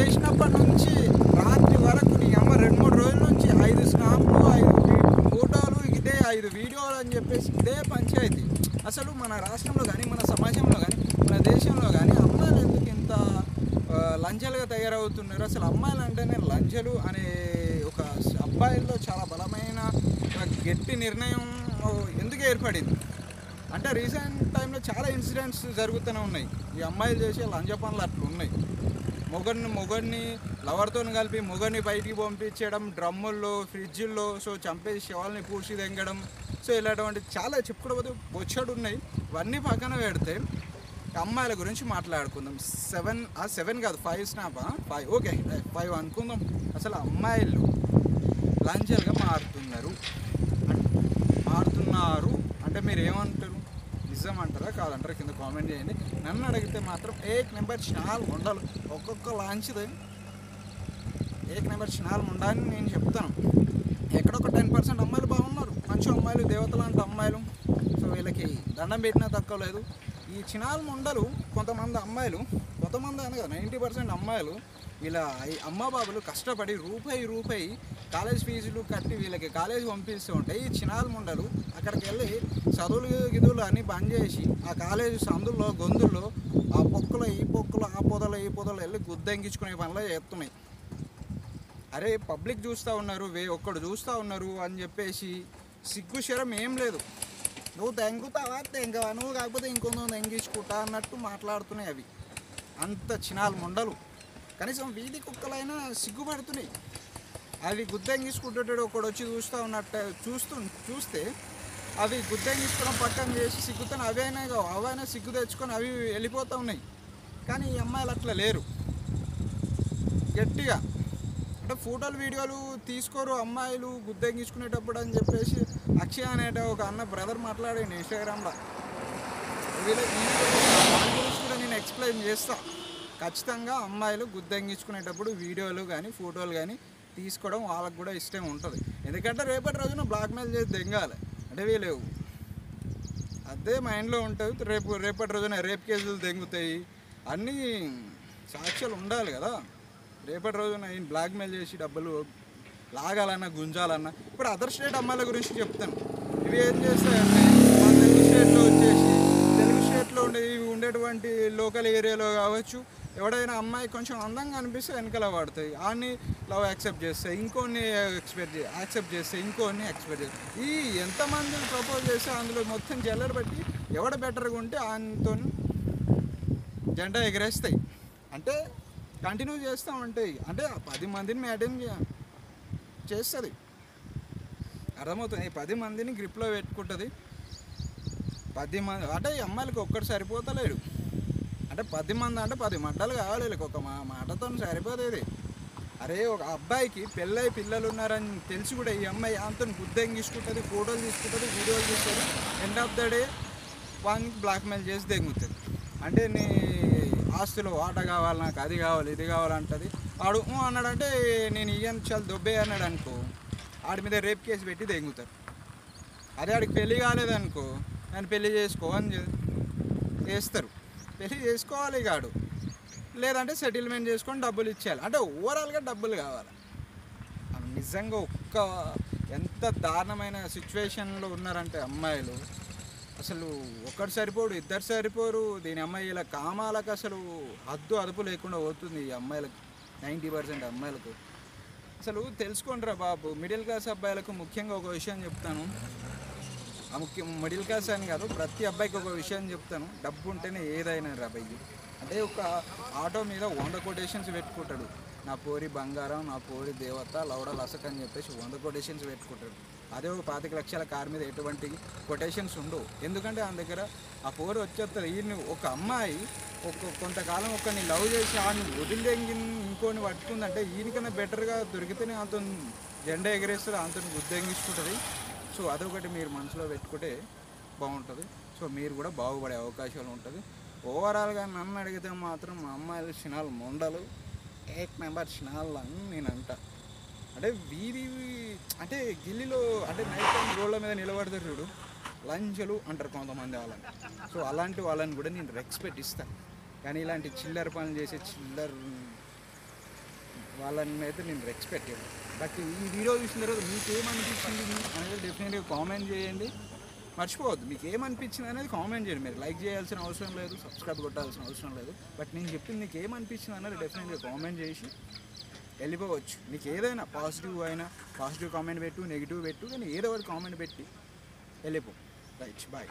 లేచినప్పటి నుంచి రాత్రి వరకు నీ అమ్మ 2-3 రోజుల నుంచి 5 స్నాప్లు 5 ఫోటోలు ఇదే 5 వీడియోలు అని చెప్పేసి ఇదే పంచాయతీ. అసలు మన రాష్ట్రంలో కానీ మన సమాజంలో కానీ మన దేశంలో కానీ అమ్మాయిలు ఎందుకు ఇంత లంజలుగా తయారవుతున్నారు? అసలు అమ్మాయిలు అంటేనే లంజలు అనే ఒక అబ్బాయిల్లో చాలా బలమైన గట్టి నిర్ణయం ఎందుకు ఏర్పడింది అంటే రీసెంట్ టైంలో చాలా ఇన్సిడెంట్స్ జరుగుతూనే ఉన్నాయి. ఈ అమ్మాయిలు చేసే లంజ పనులు అట్లా ఉన్నాయి. మొగడిని లవర్తో కలిపి మొగడిని బయటికి పంపించడం, డ్రమ్ముల్లో ఫ్రిడ్జ్ల్లో సో చంపేసి శవాల్ని పూసి తెంగడం, సో ఇలాంటి చాలా చెప్పుకోకపోతే బొచ్చడు ఉన్నాయి. ఇవన్నీ పక్కన పెడితే అమ్మాయిల గురించి మాట్లాడుకుందాం. 7 కాదు 5 స్నాప్ 5 ఓకే 5 అనుకుందాం. అసలు అమ్మాయిలు లంజలుగా మారుతున్నారు అంటే మీరు ఏమంటారు? నిజం అంటారా కాదంటారా? కింద కామెంట్ చేయండి. నన్ను అడిగితే మాత్రం 1 నెంబర్ ఛానల్ ఉండాలి. ఒక్కొక్క లాంచ్ది 1 నెంబర్ ఛానల్ ఉండాలని నేను చెప్తాను. ఎక్కడొక 10% అమ్మాయిలు బాగున్నారు, మంచి అమ్మాయిలు, దేవతలు అంటే అమ్మాయిలు. సో వీళ్ళకి దండం పెట్టినా తక్కువ లేదు. ఈ చినాల్ ముండలు కొంతమంది అమ్మాయిలు, కొంతమంది అనగా 90% అమ్మాయిలు ఇలా అమ్మ బాబులు కష్టపడి రూపాయి కాలేజ్ ఫీజులు కట్టి వీళ్ళకి కాలేజ్ పంపిస్తూ ఉంటాయి. ఈ చినాల్ ముండలు అక్కడికి వెళ్ళి చదువులు గిదువులు అన్నీ బంద్ చేసి ఆ కాలేజీ సందుల్లో గొంతుల్లో ఆ పొక్కులు ఈ పొక్కులు ఆ పొదలు ఈ పొదలు వెళ్ళి గుద్దెంగించుకునే పనులు చేస్తున్నాయి. అరే పబ్లిక్ చూస్తూ ఉన్నారు, ఒక్కడు చూస్తూ ఉన్నారు అని చెప్పేసి సిగ్గు శరం ఏం లేదు. నువ్వు తెంగుతావా తెంగవా, నువ్వు కాకపోతే ఇంకొంత తెంగించుకుంటా అన్నట్టు మాట్లాడుతున్నాయి అవి. అంత చినాలు ముండలు కనీసం వీధి కుక్కలైనా సిగ్గుపడుతున్నాయి. అవి గుద్దెంగించుకుంటుంటాడు ఒకడు వచ్చి చూస్తే అవి గుద్దెంగించుకోవడం పక్కన చేసి సిగ్గుతాను అవైనా సిగ్గు తెచ్చుకొని అవి వెళ్ళిపోతూ ఉన్నాయి. కానీ ఈ అమ్మాయిలు అట్లా లేరు. గట్టిగా అంటే ఫోటోలు వీడియోలు తీసుకోరు అమ్మాయిలు గుద్దెంగించుకునేటప్పుడు అని చెప్పేసి అక్షయ్ అనేట ఒక అన్న బ్రదర్ మాట్లాడండి ఇన్స్టాగ్రామ్లో. వీళ్ళకి కూడా నేను ఎక్స్ప్లెయిన్ చేస్తా. ఖచ్చితంగా అమ్మాయిలు గుద్దెంగించుకునేటప్పుడు వీడియోలు కానీ ఫోటోలు కానీ తీసుకోవడం వాళ్ళకు కూడా ఇష్టం ఉంటుంది. ఎందుకంటే రేపటి రోజున బ్లాక్మెయిల్ చేసి దెంగాలి అంటే వీళ్ళు అదే మైండ్లో ఉంటుంది. రేపటి రోజున రేప్ కేసులు దెంగుతాయి, అన్నీ సాక్ష్యాలు ఉండాలి కదా. రేపటి రోజున ఈయన బ్లాక్మెయిల్ చేసి డబ్బులు లాగాలన్నా గుంజాలన్నా. ఇప్పుడు అదర్ స్టేట్ అమ్మాయిల గురించి చెప్తాను. ఇవి ఏం చేస్తాయంటే మా తెలుగు స్టేట్లో వచ్చేసి తెలుగు స్టేట్లో ఉండేటువంటి లోకల్ ఏరియాలో కావచ్చు, ఎవడైనా అమ్మాయి కొంచెం అందంగా అనిపిస్తే వెనకాల పడతాయి, ఆన్ని లవ్ యాక్సెప్ట్ చేస్తాయి, ఇంకోని యాక్సెప్ట్ చేస్తాయి, ఇంకోని ఎక్స్పెక్ట్ చేస్తాయి. ఈ ఎంతమంది ప్రపోజ్ చేస్తే అందులో మొత్తం జల్లెడ బట్టి ఎవడ బెటర్గా ఉంటే ఆయనతో జెండా ఎగరేస్తాయి. అంటే కంటిన్యూ చేస్తూ ఉంటాయి. అంటే 10 మందిని మెయింటైన్ చేస్తుంది, అర్థమవుతుంది. 10 మందిని గ్రిప్లో పెట్టుకుంటుంది. 10 మంది అంటే ఈ అమ్మాయిలకి ఒక్కటి సరిపోతలేడు. అంటే 10 మంది అంటే 10 మంటలు కావాలి వీళ్ళకి. ఒక మాటతో సరిపోతుంది. అరే ఒక అబ్బాయికి పెళ్ళై పిల్లలు ఉన్నారని తెలిసి కూడా ఈ అమ్మాయి అంత గుద్దెంగించుకుంటుంది, ఫోటోలు తీసుకుంటుంది, వీడియోలు తీస్తుంది. ఎండ్ ఆఫ్ ద డే వానికి బ్లాక్మెయిల్ చేసి దెంగుతుంది. అంటే నీ ఆస్తులు వాట కావాలి, నాకు అది కావాలి ఇది కావాలంటుంది. వాడు అన్నాడంటే నేను ఇయ్యను చాలా దొబ్బే అన్నాడు అనుకో, ఆడి మీద రేప్ కేసు పెట్టి దెంగుతారు. అదే ఆడికి పెళ్ళి కాలేదనుకో, నేను పెళ్ళి చేసుకో అని చేస్తారు. పెళ్ళి చేసుకోవాలి కాడు, లేదంటే సెటిల్మెంట్ చేసుకొని డబ్బులు ఇచ్చేయాలి. అంటే ఓవరాల్గా డబ్బులు కావాలి. నిజంగా ఎంత దారుణమైన సిచ్యువేషన్లో ఉన్నారంటే అమ్మాయిలు, అసలు ఒకరు సరిపోడు, ఇద్దరు సరిపోరు. దీని అమ్మాయిల కామాలకు అసలు అదుపు లేకుండా పోతుంది ఈ అమ్మాయిలకు. 90% అమ్మాయిలకు అసలు తెలుసుకోండిరా బాబు. మిడిల్ క్లాస్ అబ్బాయిలకు ముఖ్యంగా ఒక విషయం చెప్తాను. మిడిల్ క్లాస్ అని కాదు, ప్రతి అబ్బాయికి ఒక విషయం చెప్తాను. డబ్బు ఉంటేనే ఏదైనా రా అబ్బాయి. అంటే ఒక ఆటో మీద 100 కొటేషన్స్ పెట్టుకుంటాడు. నా పోరి బంగారం, నా పోరి దేవత, లౌడ లసక్ అని చెప్పేసి 100 కొటేషన్స్ పెట్టుకుంటాడు. అదే ఒక 25 లక్షల కారు మీద ఎటువంటి కొటేషన్స్ ఉండవు. ఎందుకంటే ఆయన దగ్గర ఆ పోరు వచ్చేస్తుంది. ఈయన్ని ఒక అమ్మాయి కొంతకాలం ఒకరిని లవ్ చేసి ఆడిని వదిలిదెంగి ఇంకోని పట్టుకుందంటే ఈయనకన్నా బెటర్గా దొరికితేనే అంత జెండా ఎగరేస్తుంది, అంత గుద్దెంగించుకుంటుంది. సో అదొకటి మీరు మనసులో పెట్టుకుంటే బాగుంటుంది. సో మీరు కూడా బాగుపడే అవకాశాలు ఉంటుంది. ఓవరాల్గా నన్ను అడిగితే మాత్రం మా అమ్మాయిలు చిన్నాలు మొండలు 8 మెంబర్ చిన్నాలు అని నేను అంట. అంటే వీధి అంటే గిల్లీలో అంటే నైట్ టైం రోడ్ల మీద నిలబడతారు చూడు, లంచలు అంటారు కొంతమంది వాళ్ళని. సో అలాంటి వాళ్ళని కూడా నేను రెస్పెక్ట్ ఇస్తాను. కానీ ఇలాంటి చిల్లర పనులు చేసే వాళ్ళని అయితే నేను రెస్పెక్ట్ ఇవ్వను. బట్ ఈ వీడియో చూసిన తర్వాత మీకు ఏమనిపించింది అనేది డెఫినెట్గా కామెంట్ చేయండి. మర్చిపోవద్దు, మీకు ఏమనిపించింది అనేది కామెంట్ చేయండి. మీరు లైక్ చేయాల్సిన అవసరం లేదు, సబ్స్క్రైబ్ కొట్టాల్సిన అవసరం లేదు. బట్ నేను చెప్పింది మీకు ఏమనిపించింది అనేది డెఫినెట్గా కామెంట్ చేసి వెళ్ళిపోవచ్చు. మీకు ఏదైనా పాజిటివ్ కామెంట్ పెట్టు, నెగిటివ్ పెట్టు, కానీ ఏదో ఒకటి కామెంట్ పెట్టి వెళ్ళిపో. Right, bye.